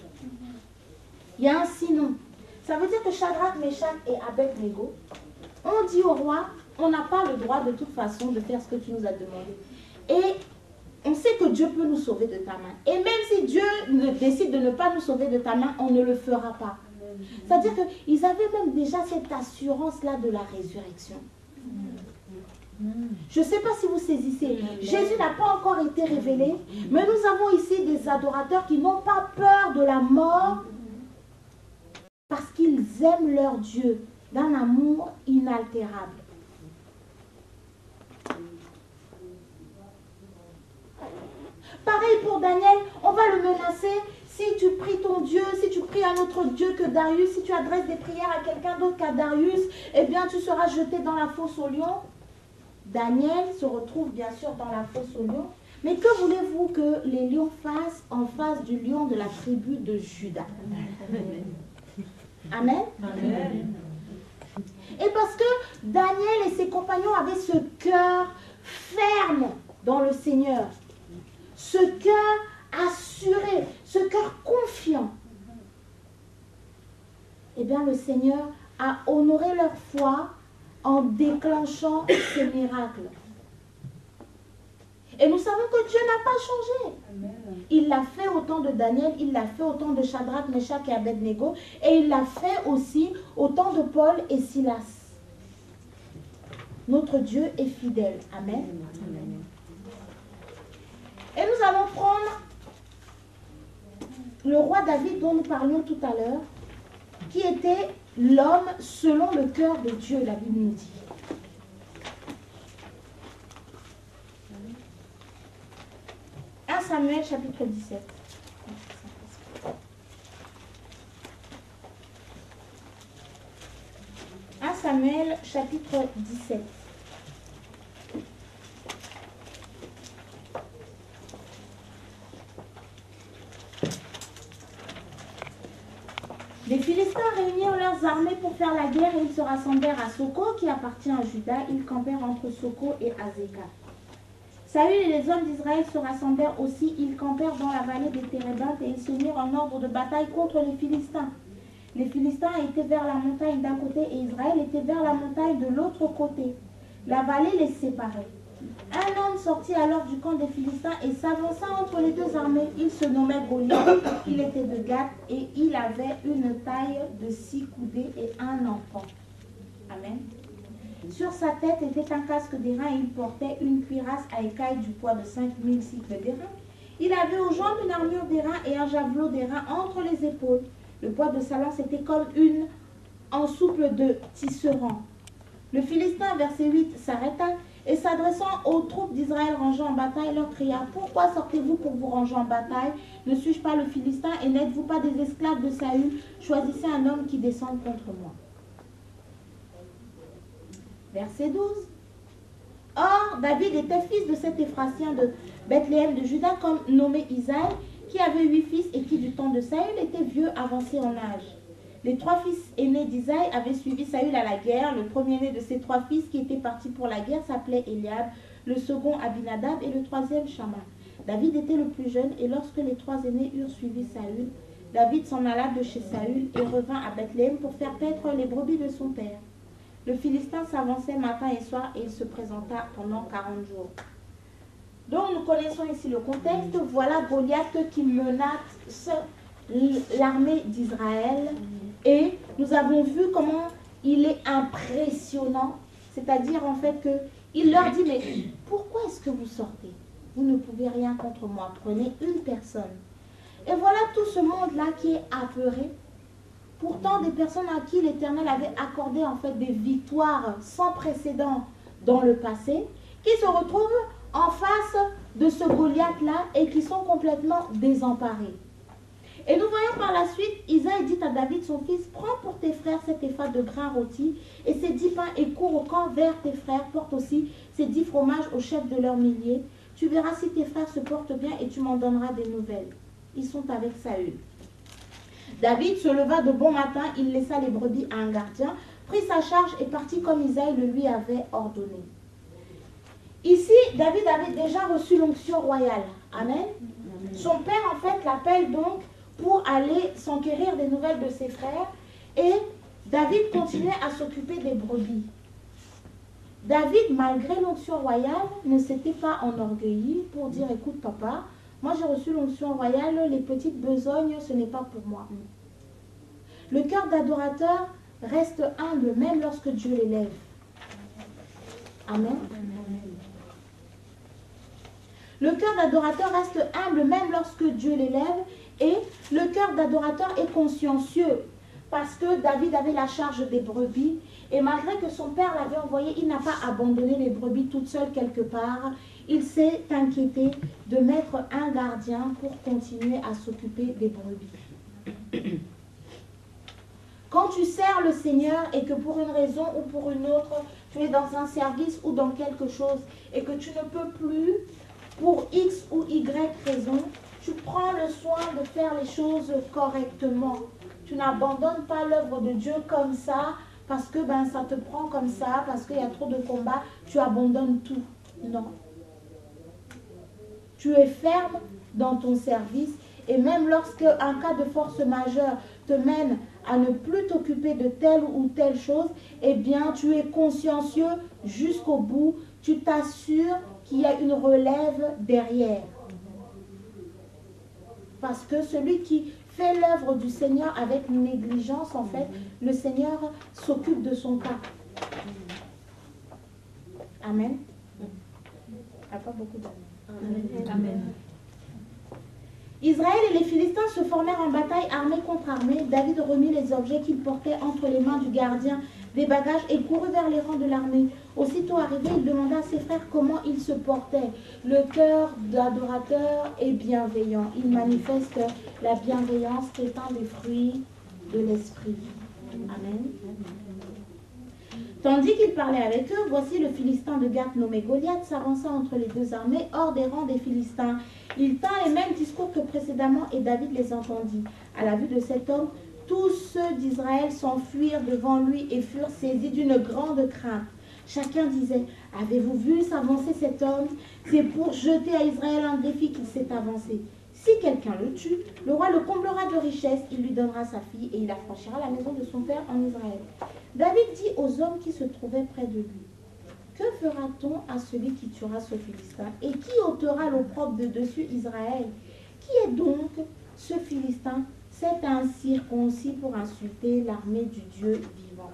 Il y a un sinon. Ça veut dire que Shadrach, Meshach et Abednego ont dit au roi, on n'a pas le droit de toute façon de faire ce que tu nous as demandé. Et on sait que Dieu peut nous sauver de ta main. Et même si Dieu décide de ne pas nous sauver de ta main, on ne le fera pas. C'est-à-dire qu'ils avaient même déjà cette assurance-là de la résurrection. Je ne sais pas si vous saisissez. Jésus n'a pas encore été révélé, mais nous avons ici des adorateurs qui n'ont pas peur de la mort parce qu'ils aiment leur Dieu d'un amour inaltérable. Pareil pour Daniel, on va le menacer. Si tu pries ton Dieu, si tu pries un autre Dieu que Darius, si tu adresses des prières à quelqu'un d'autre qu'à Darius, eh bien tu seras jeté dans la fosse aux lions. Daniel se retrouve bien sûr dans la fosse aux lions. Mais que voulez-vous que les lions fassent en face du lion de la tribu de Juda? Amen. Amen. Et parce que Daniel et ses compagnons avaient ce cœur ferme dans le Seigneur, ce cœur assuré, ce cœur confiant, eh bien le Seigneur a honoré leur foi en déclenchant ces miracles. Et nous savons que Dieu n'a pas changé. Il l'a fait au temps de Daniel, il l'a fait au temps de Shadrach, Meshach et Abednego, et il l'a fait aussi au temps de Paul et Silas. Notre Dieu est fidèle. Amen. Et nous allons prendre le roi David dont nous parlions tout à l'heure, qui était l'homme selon le cœur de Dieu, la Bible nous dit. Samuel chapitre 17. 1 Samuel chapitre 17. Les Philistins réunirent leurs armées pour faire la guerre et ils se rassemblèrent à Soko qui appartient à Juda. Ils campèrent entre Soko et Azekah. Saül et les hommes d'Israël se rassemblèrent aussi, ils campèrent dans la vallée des Térébintes et ils se mirent en ordre de bataille contre les Philistins. Les Philistins étaient vers la montagne d'un côté et Israël était vers la montagne de l'autre côté. La vallée les séparait. Un homme sortit alors du camp des Philistins et s'avança entre les deux armées. Il se nommait Goliath, il était de Gath et il avait une taille de 6 coudées et un enfant. Amen. Sur sa tête était un casque d'airain et il portait une cuirasse à écailles du poids de 5000 cycles d'airain. Il avait aux jambes une armure d'airain et un javelot d'airain entre les épaules. Le poids de sa lance était comme une ensouple de tisserand. Le Philistin, verset 8, s'arrêta et s'adressant aux troupes d'Israël rangées en bataille, leur cria « Pourquoi sortez-vous pour vous ranger en bataille? Ne suis-je pas le Philistin et n'êtes-vous pas des esclaves de Saül? Choisissez un homme qui descende contre moi. » Verset 12. Or, David était fils de cet Éphratien de Bethléem de Juda, comme nommé Isaïe, qui avait 8 fils et qui, du temps de Saül, était vieux, avancé en âge. Les 3 fils aînés d'Isaïe avaient suivi Saül à la guerre. Le premier-né de ces 3 fils qui étaient partis pour la guerre s'appelait Eliab, le second Abinadab et le troisième Shama. David était le plus jeune et lorsque les 3 aînés eurent suivi Saül, David s'en alla de chez Saül et revint à Bethléem pour faire paître les brebis de son père. Le Philistin s'avançait matin et soir et il se présenta pendant 40 jours. Donc nous connaissons ici le contexte. Voilà Goliath qui menace l'armée d'Israël. Et nous avons vu comment il est impressionnant. C'est-à-dire en fait qu'il leur dit, mais pourquoi est-ce que vous sortez? Vous ne pouvez rien contre moi. Prenez une personne. Et voilà tout ce monde-là qui est apeuré. Pourtant, des personnes à qui l'Éternel avait accordé en fait des victoires sans précédent dans le passé, qui se retrouvent en face de ce Goliath-là et qui sont complètement désemparés. Et nous voyons par la suite, Isaïe dit à David, son fils, prends pour tes frères cet épha de grains rôtis et ces 10 pains et cours au camp vers tes frères, porte aussi ces 10 fromages au chef de leurs milliers. Tu verras si tes frères se portent bien et tu m'en donneras des nouvelles. Ils sont avec Saül. David se leva de bon matin, il laissa les brebis à un gardien, prit sa charge et partit comme Isaïe le lui avait ordonné. Ici, David avait déjà reçu l'onction royale. Amen. Son père, en fait, l'appelle donc pour aller s'enquérir des nouvelles de ses frères. Et David continuait à s'occuper des brebis. David, malgré l'onction royale, ne s'était pas enorgueilli pour dire, écoute papa, moi j'ai reçu l'onction royale, les petites besognes, ce n'est pas pour moi. Le cœur d'adorateur reste humble même lorsque Dieu l'élève. Amen. Le cœur d'adorateur reste humble même lorsque Dieu l'élève et le cœur d'adorateur est consciencieux parce que David avait la charge des brebis et malgré que son père l'avait envoyé, il n'a pas abandonné les brebis toutes seules quelque part. Il s'est inquiété de mettre un gardien pour continuer à s'occuper des brebis. Quand tu sers le Seigneur et que pour une raison ou pour une autre, tu es dans un service ou dans quelque chose et que tu ne peux plus, pour X ou Y raison, tu prends le soin de faire les choses correctement. Tu n'abandonnes pas l'œuvre de Dieu comme ça, parce que ça te prend comme ça, parce qu'il y a trop de combats, tu abandonnes tout. Non. Tu es ferme dans ton service et même lorsque un cas de force majeure te mène à ne plus t'occuper de telle ou telle chose, eh bien tu es consciencieux jusqu'au bout. tu t'assures qu'il y a une relève derrière. Parce que celui qui fait l'œuvre du Seigneur avec négligence, en fait, le Seigneur s'occupe de son cas. Amen. Il n'y a pas beaucoup d'amen. Amen. Amen. Israël et les Philistins se formèrent en bataille armée contre armée. David remit les objets qu'il portait entre les mains du gardien des bagages et courut vers les rangs de l'armée. Aussitôt arrivé, il demanda à ses frères comment ils se portaient. Le cœur d'adorateur est bienveillant. Il manifeste la bienveillance qui est un des fruits de l'esprit. Amen. Tandis qu'il parlait avec eux, voici le Philistin de Gath nommé Goliath s'avança entre les deux armées hors des rangs des Philistins. Il tint les mêmes discours que précédemment et David les entendit. À la vue de cet homme, tous ceux d'Israël s'enfuirent devant lui et furent saisis d'une grande crainte. Chacun disait, avez-vous vu s'avancer cet homme? C'est pour jeter à Israël un défi qu'il s'est avancé. Si quelqu'un le tue, le roi le comblera de richesses, il lui donnera sa fille et il affranchira la maison de son père en Israël. David dit aux hommes qui se trouvaient près de lui, que fera-t-on à celui qui tuera ce Philistin et qui ôtera l'opprobre de dessus Israël? Qui est donc ce Philistin? C'est un circoncis pour insulter l'armée du Dieu vivant.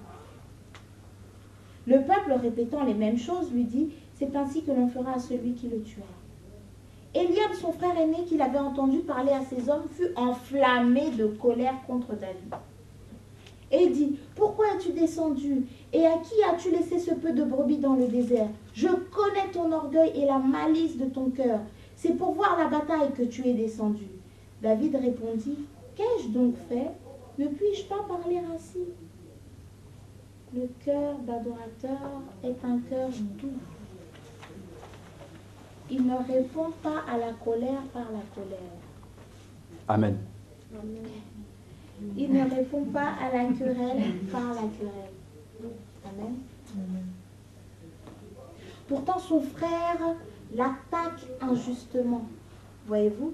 Le peuple, répétant les mêmes choses, lui dit, c'est ainsi que l'on fera à celui qui le tuera. Eliab, son frère aîné, qui l'avait entendu parler à ses hommes, fut enflammé de colère contre David. Et dit, pourquoi es-tu descendu? Et à qui as-tu laissé ce peu de brebis dans le désert? Je connais ton orgueil et la malice de ton cœur. C'est pour voir la bataille que tu es descendu. David répondit, qu'ai-je donc fait? Ne puis-je pas parler ainsi? Le cœur d'adorateur est un cœur doux. Il ne répond pas à la colère par la colère. Amen. Il ne répond pas à la querelle par la querelle. Amen. Pourtant, son frère l'attaque injustement. Voyez-vous?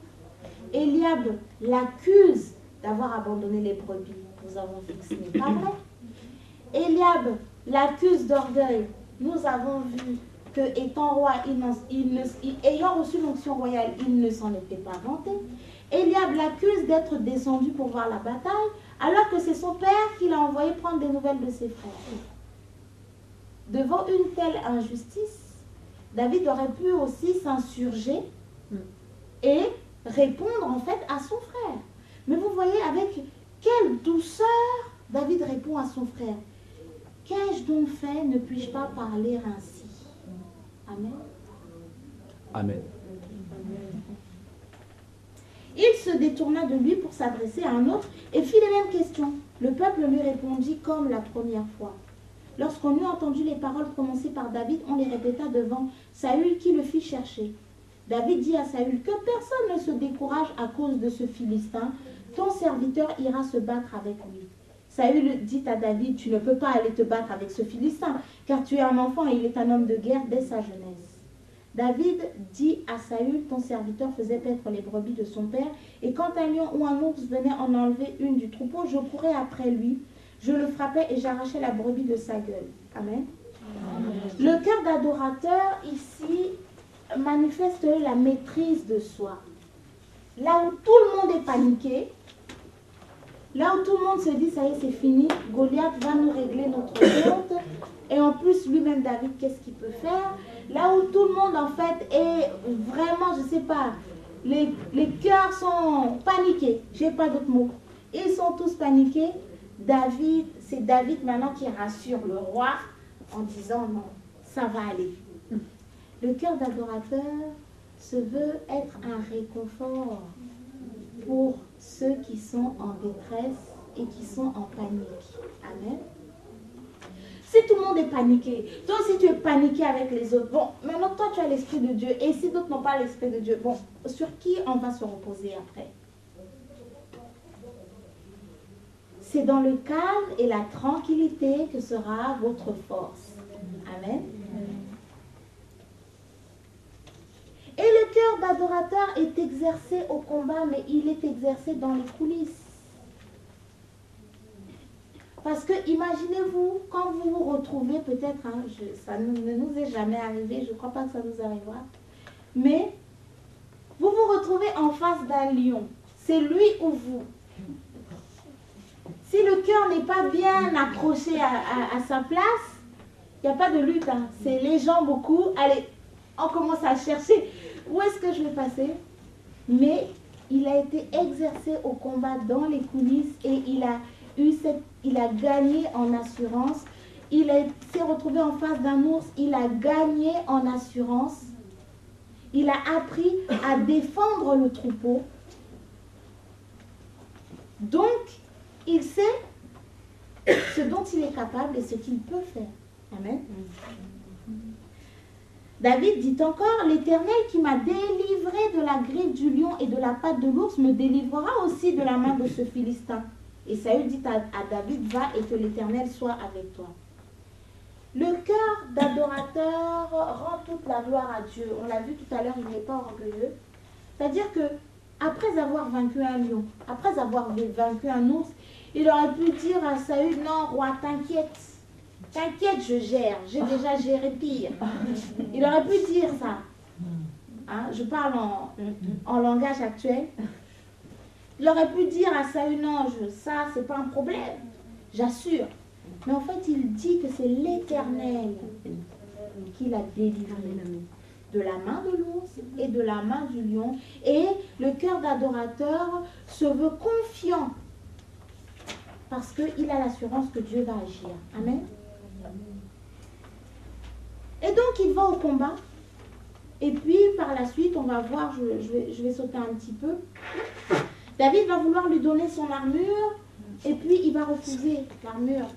Eliab l'accuse d'avoir abandonné les brebis. Nous avons vu que ce n'est pas vrai. Eliab l'accuse d'orgueil. Nous avons vu que, étant roi, ayant reçu l'onction royale, il ne s'en était pas vanté. Eliab l'accuse d'être descendu pour voir la bataille, alors que c'est son père qui l'a envoyé prendre des nouvelles de ses frères. Devant une telle injustice, David aurait pu aussi s'insurger et répondre en fait à son frère. Mais vous voyez avec quelle douceur David répond à son frère. Qu'ai-je donc fait? Ne puis-je pas parler ainsi? Amen. Amen. Il se détourna de lui pour s'adresser à un autre et fit les mêmes questions. Le peuple lui répondit comme la première fois. Lorsqu'on eut entendu les paroles prononcées par David, on les répéta devant Saül qui le fit chercher. David dit à Saül, que personne ne se décourage à cause de ce Philistin. Ton serviteur ira se battre avec lui. Saül dit à David, tu ne peux pas aller te battre avec ce Philistin, car tu es un enfant et il est un homme de guerre dès sa jeunesse. David dit à Saül, ton serviteur faisait paître les brebis de son père, et quand un lion ou un ours venait en enlever une du troupeau, je courais après lui, je le frappais et j'arrachais la brebis de sa gueule. Amen. Amen. Le cœur d'adorateur ici manifeste la maîtrise de soi. Là où tout le monde est paniqué, là où tout le monde se dit, ça y est, c'est fini, Goliath va nous régler notre compte. Et en plus, lui-même, David, qu'est-ce qu'il peut faire? Là où tout le monde, en fait, est vraiment, je ne sais pas, les cœurs sont paniqués. Je n'ai pas d'autre mot. Ils sont tous paniqués. David, c'est David maintenant qui rassure le roi en disant, non, ça va aller. Le cœur d'adorateur se veut être un réconfort pour ceux qui sont en détresse et qui sont en panique. Amen. Si tout le monde est paniqué, toi aussi tu es paniqué avec les autres, bon, maintenant toi tu as l'Esprit de Dieu, et si d'autres n'ont pas l'Esprit de Dieu, bon, sur qui on va se reposer après? C'est dans le calme et la tranquillité que sera votre force. Amen. Et le cœur d'adorateur est exercé au combat, mais il est exercé dans les coulisses. Parce que imaginez-vous, quand vous vous retrouvez, peut-être, hein, ça ne nous est jamais arrivé, je ne crois pas que ça nous arrivera, mais vous vous retrouvez en face d'un lion. C'est lui ou vous. Si le cœur n'est pas bien accroché à sa place, il n'y a pas de lutte. Hein. C'est les gens beaucoup. Allez, on commence à chercher. Où est-ce que je vais passer? Mais il a été exercé au combat dans les coulisses et il a gagné en assurance. Il s'est retrouvé en face d'un ours. Il a gagné en assurance. Il a appris à défendre le troupeau. Donc, il sait ce dont il est capable et ce qu'il peut faire. Amen. David dit encore, l'Éternel qui m'a délivré de la griffe du lion et de la patte de l'ours me délivrera aussi de la main de ce Philistin. Et Saül dit à David, va et que l'Éternel soit avec toi. Le cœur d'adorateur rend toute la gloire à Dieu. On l'a vu tout à l'heure, il n'est pas orgueilleux. C'est-à-dire que après avoir vaincu un lion, après avoir vaincu un ours, il aurait pu dire à Saül, non, roi, t'inquiète. T'inquiète, je gère. J'ai déjà géré pire. Il aurait pu dire ça. Hein, je parle en langage actuel. Il aurait pu dire à Saül, non, ça, c'est pas un problème. J'assure. Mais en fait, il dit que c'est l'Éternel qui l'a délivré de la main de l'ours et de la main du lion. Et le cœur d'adorateur se veut confiant parce qu'il a l'assurance que Dieu va agir. Amen. Et donc, il va au combat. Et puis, par la suite, on va voir, je vais sauter un petit peu. David va vouloir lui donner son armure. Et puis, il va refuser l'armure.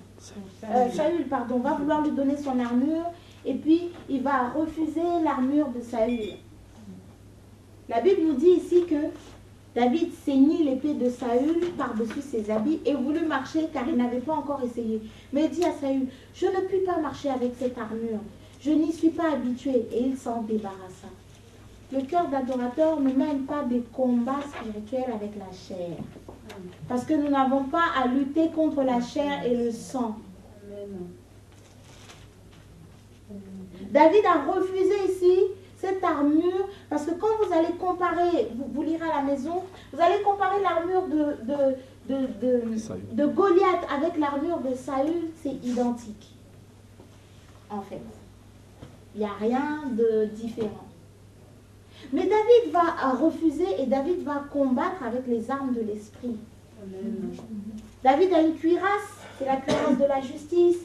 Saül, pardon, va vouloir lui donner son armure. Et puis, il va refuser l'armure de Saül. La Bible nous dit ici que David ceignit l'épée de Saül par-dessus ses habits et voulut marcher car il n'avait pas encore essayé. Mais il dit à Saül, je ne puis pas marcher avec cette armure. Je n'y suis pas habitué. Et il s'en débarrassa. Le cœur d'adorateur ne mène pas des combats spirituels avec la chair. Parce que nous n'avons pas à lutter contre la chair et le sang. David a refusé ici cette armure, parce que quand vous allez comparer, vous lirez à la maison, vous allez comparer l'armure de Goliath avec l'armure de Saül, c'est identique. En fait, il n'y a rien de différent. Mais David va refuser et David va combattre avec les armes de l'esprit. David a une cuirasse, c'est la cuirasse de la justice.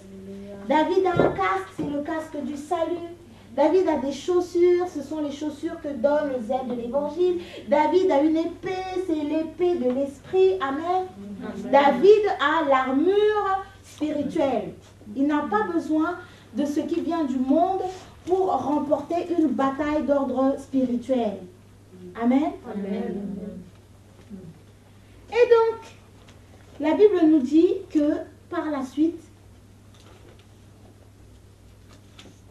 David a un casque, c'est le casque du salut. David a des chaussures, ce sont les chaussures que donnent les ailes de l'évangile. David a une épée, c'est l'épée de l'esprit. Amen. David a l'armure spirituelle. Il n'a pas besoin de ce qui vient du monde pour remporter une bataille d'ordre spirituel. Amen. Amen. Et donc, la Bible nous dit que par la suite,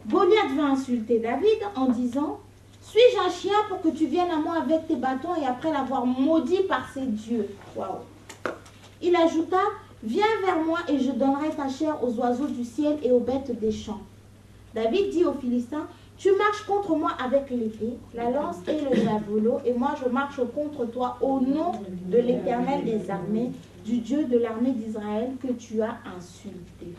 Goliath va insulter David en disant, suis-je un chien pour que tu viennes à moi avec tes bâtons et après l'avoir maudit par ses dieux? Waouh. Il ajouta, viens vers moi et je donnerai ta chair aux oiseaux du ciel et aux bêtes des champs. David dit aux Philistins, tu marches contre moi avec l'épée, la lance et le javelot, et moi je marche contre toi au nom de l'Éternel des armées, du Dieu de l'armée d'Israël que tu as insulté.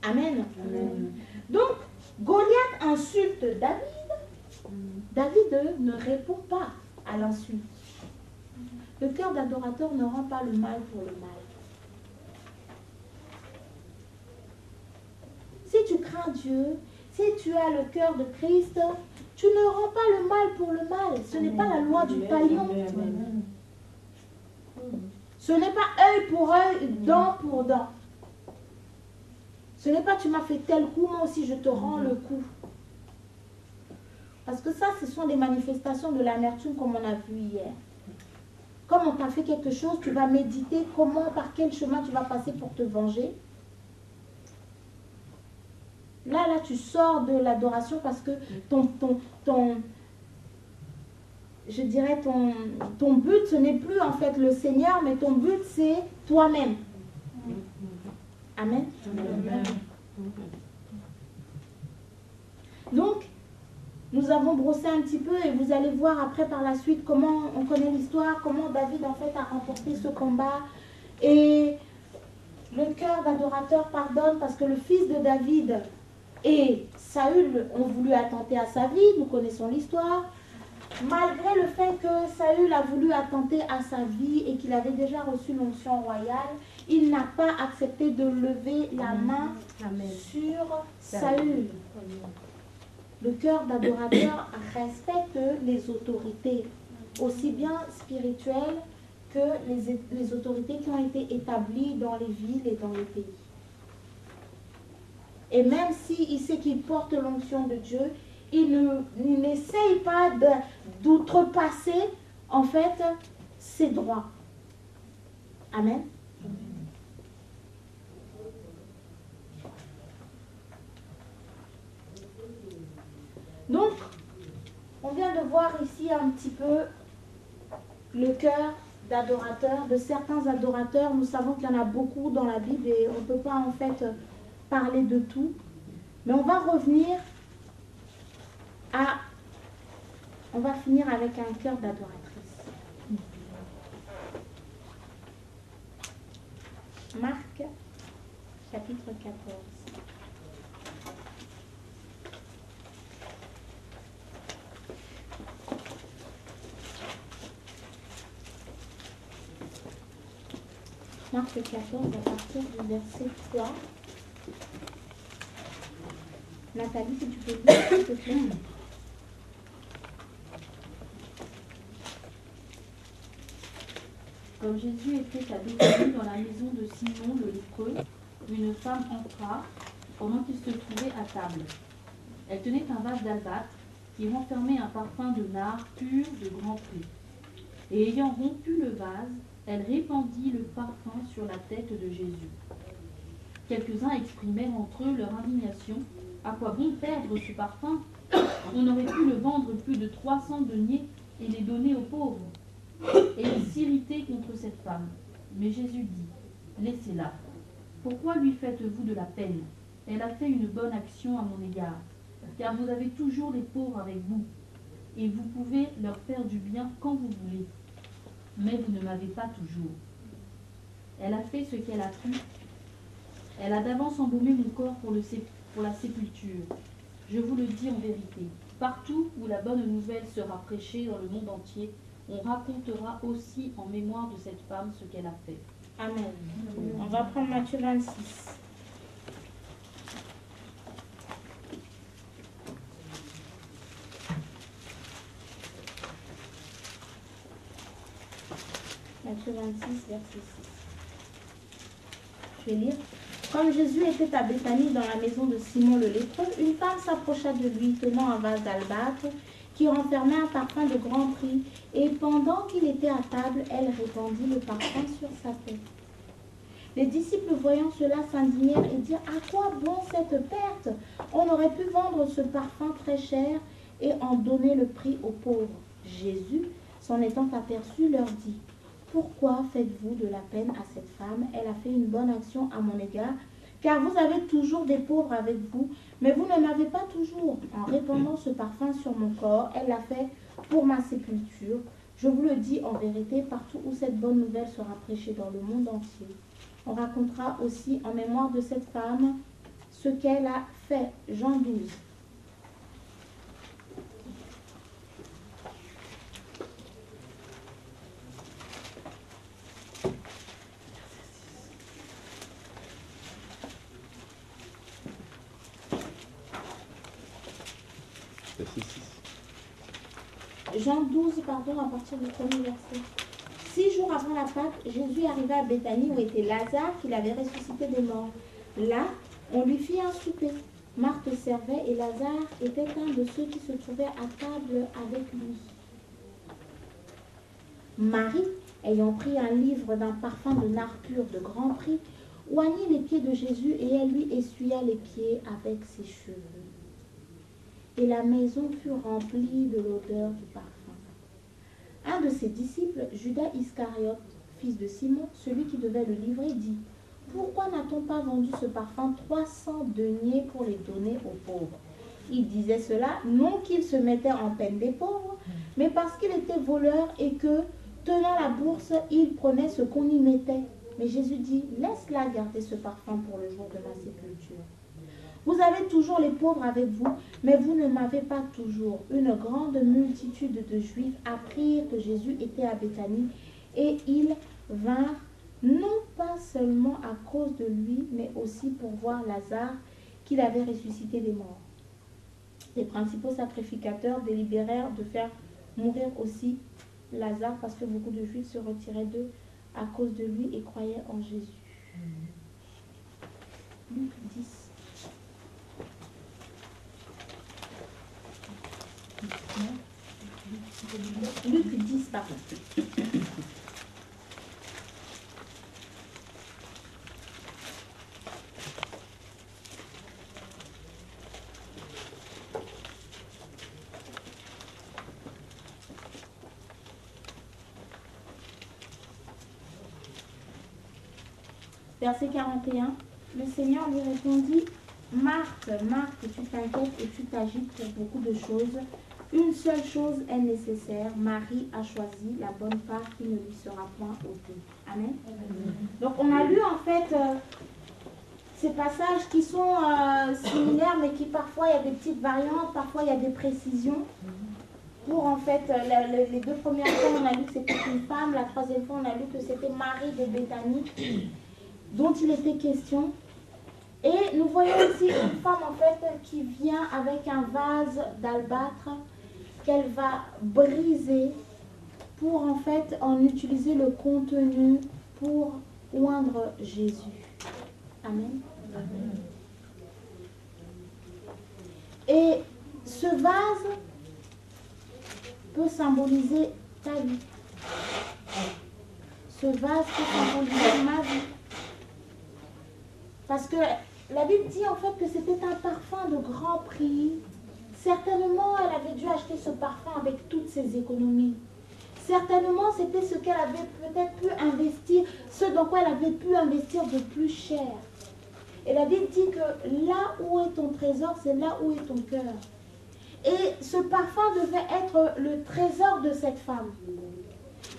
Amen. Amen. Donc, Goliath insulte David. David ne répond pas à l'insulte. Le cœur d'adorateur ne rend pas le mal pour le mal. Si tu crains Dieu, si tu as le cœur de Christ, tu ne rends pas le mal pour le mal. Ce n'est pas la loi du talion. Ce n'est pas œil pour œil, dent pour dent. Ce n'est pas tu m'as fait tel coup, moi aussi je te rends le coup. Parce que ça, ce sont des manifestations de l'amertume comme on a vu hier. Comme on t'a fait quelque chose, tu vas méditer comment, par quel chemin tu vas passer pour te venger. Là, tu sors de l'adoration parce que je dirais ton but, ce n'est plus en fait le Seigneur, mais ton but, c'est toi-même. Amen. Amen. Donc, nous avons brossé un petit peu et vous allez voir après par la suite comment on connaît l'histoire, comment David en fait a remporté ce combat. Et le cœur d'adorateur pardonne parce que le fils de David et Saül ont voulu attenter à sa vie, nous connaissons l'histoire. Malgré le fait que Saül a voulu attenter à sa vie et qu'il avait déjà reçu l'onction royale, il n'a pas accepté de lever la main sur Saül. Le cœur d'adorateur respecte les autorités, aussi bien spirituelles que les autorités qui ont été établies dans les villes et dans les pays. Et même s'il sait qu'il porte l'onction de Dieu, il n'essaye pas d'outrepasser en fait ses droits. Amen. Donc, on vient de voir ici un petit peu le cœur d'adorateurs, de certains adorateurs. Nous savons qu'il y en a beaucoup dans la Bible et on ne peut pas en fait parler de tout. Mais on va revenir à... On va finir avec un cœur d'adoratrice. Marc, chapitre 14. Marc 14 à partir du verset 3. Nathalie, si tu peux lire, s'il te plaît. Comme Jésus était à Béthanie dans la maison de Simon le lépreux, une femme entra pendant qu'il se trouvait à table. Elle tenait un vase d'albâtre qui renfermait un parfum de nard pur de grand prix. Et ayant rompu le vase, elle répandit le parfum sur la tête de Jésus. Quelques-uns exprimèrent entre eux leur indignation. À quoi bon perdre ce parfum? On aurait pu le vendre plus de 300 deniers et les donner aux pauvres. Et ils s'irritaient contre cette femme. Mais Jésus dit, laissez-la. Pourquoi lui faites-vous de la peine? Elle a fait une bonne action à mon égard. Car vous avez toujours les pauvres avec vous. Et vous pouvez leur faire du bien quand vous voulez. Mais vous ne m'avez pas toujours. Elle a fait ce qu'elle a pu. Elle a d'avance embaumé mon corps pour la sépulture. Je vous le dis en vérité, partout où la bonne nouvelle sera prêchée dans le monde entier, on racontera aussi en mémoire de cette femme ce qu'elle a fait. Amen. On va prendre Matthieu 26. Matthieu 26, verset 6. Je vais lire. Comme Jésus était à Béthanie dans la maison de Simon le lépreux, une femme s'approcha de lui tenant un vase d'albâtre qui renfermait un parfum de grand prix, et pendant qu'il était à table, elle répandit le parfum sur sa tête. Les disciples voyant cela s'indignèrent et dirent, à quoi bon cette perte? On aurait pu vendre ce parfum très cher et en donner le prix aux pauvres. Jésus, s'en étant aperçu, leur dit, pourquoi faites-vous de la peine à cette femme? Elle a fait une bonne action à mon égard, car vous avez toujours des pauvres avec vous, mais vous ne m'avez pas toujours. En répandant ce parfum sur mon corps, elle l'a fait pour ma sépulture. Je vous le dis en vérité, partout où cette bonne nouvelle sera prêchée dans le monde entier, on racontera aussi en mémoire de cette femme ce qu'elle a fait. Jean 12. Jean 12, pardon, à partir du premier verset. 6 jours avant la Pâque, Jésus arriva à Béthanie où était Lazare, qu'il avait ressuscité des morts. Là, on lui fit un souper. Marthe servait et Lazare était un de ceux qui se trouvaient à table avec lui. Marie, ayant pris un livre d'un parfum de nard pur de grand prix, oignit les pieds de Jésus et elle lui essuya les pieds avec ses cheveux. Et la maison fut remplie de l'odeur du parfum. Un de ses disciples, Judas Iscariote, fils de Simon, celui qui devait le livrer, dit, pourquoi n'a-t-on pas vendu ce parfum 300 deniers pour les donner aux pauvres? Il disait cela, non qu'il se mettait en peine des pauvres, mais parce qu'il était voleur et que, tenant la bourse, il prenait ce qu'on y mettait. Mais Jésus dit, laisse-la garder ce parfum pour le jour de ma sépulture. Vous avez toujours les pauvres avec vous, mais vous ne m'avez pas toujours. Une grande multitude de Juifs apprirent que Jésus était à Béthanie et ils vinrent non pas seulement à cause de lui, mais aussi pour voir Lazare qu'il avait ressuscité des morts. Les principaux sacrificateurs délibérèrent de faire mourir aussi Lazare parce que beaucoup de Juifs se retiraient d'eux à cause de lui et croyaient en Jésus. Luc 10. Luc 10, pardon. Verset 41. Le Seigneur lui répondit, Marthe, Marthe, tu t'inquiètes et tu t'agites pour beaucoup de choses. Une seule chose est nécessaire. Marie a choisi la bonne part qui ne lui sera point ôtée. Amen. Donc on a lu en fait ces passages qui sont similaires, mais qui parfois il y a des petites variantes, parfois il y a des précisions. Pour en fait, les deux premières fois on a lu que c'était une femme, la troisième fois on a lu que c'était Marie de Béthanie dont il était question. Et nous voyons ici une femme en fait qui vient avec un vase d'albâtre qu'elle va briser pour en fait en utiliser le contenu pour oindre Jésus. Amen. Amen. Et ce vase peut symboliser ta vie. Ce vase peut symboliser ma vie. Parce que la Bible dit en fait que c'était un parfum de grand prix. Certainement, elle avait dû acheter ce parfum avec toutes ses économies. Certainement, c'était ce qu'elle avait peut-être pu investir, ce dans quoi elle avait pu investir de plus cher. Et la Bible dit que là où est ton trésor, c'est là où est ton cœur. Et ce parfum devait être le trésor de cette femme.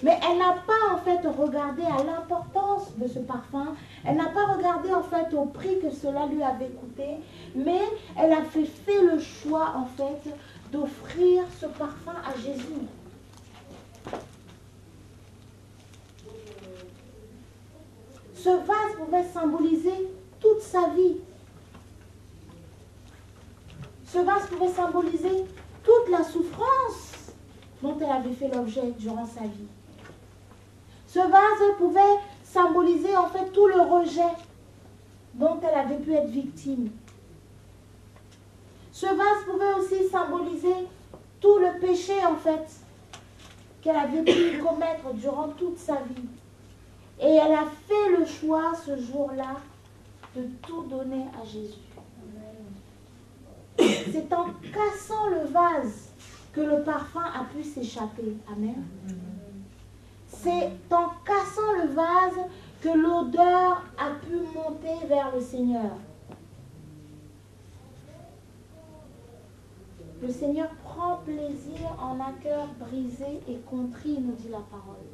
Mais elle n'a pas en fait regardé à l'importance de ce parfum. Elle n'a pas regardé en fait au prix que cela lui avait coûté. Mais elle a fait le choix en fait d'offrir ce parfum à Jésus. Ce vase pouvait symboliser toute sa vie. Ce vase pouvait symboliser toute la souffrance dont elle avait fait l'objet durant sa vie. Ce vase pouvait symboliser en fait tout le rejet dont elle avait pu être victime. Ce vase pouvait aussi symboliser tout le péché en fait qu'elle avait pu commettre durant toute sa vie. Et elle a fait le choix ce jour-là de tout donner à Jésus. C'est en cassant le vase que le parfum a pu s'échapper. Amen. C'est en cassant le vase que l'odeur a pu monter vers le Seigneur. Le Seigneur prend plaisir en un cœur brisé et contrit, nous dit la parole.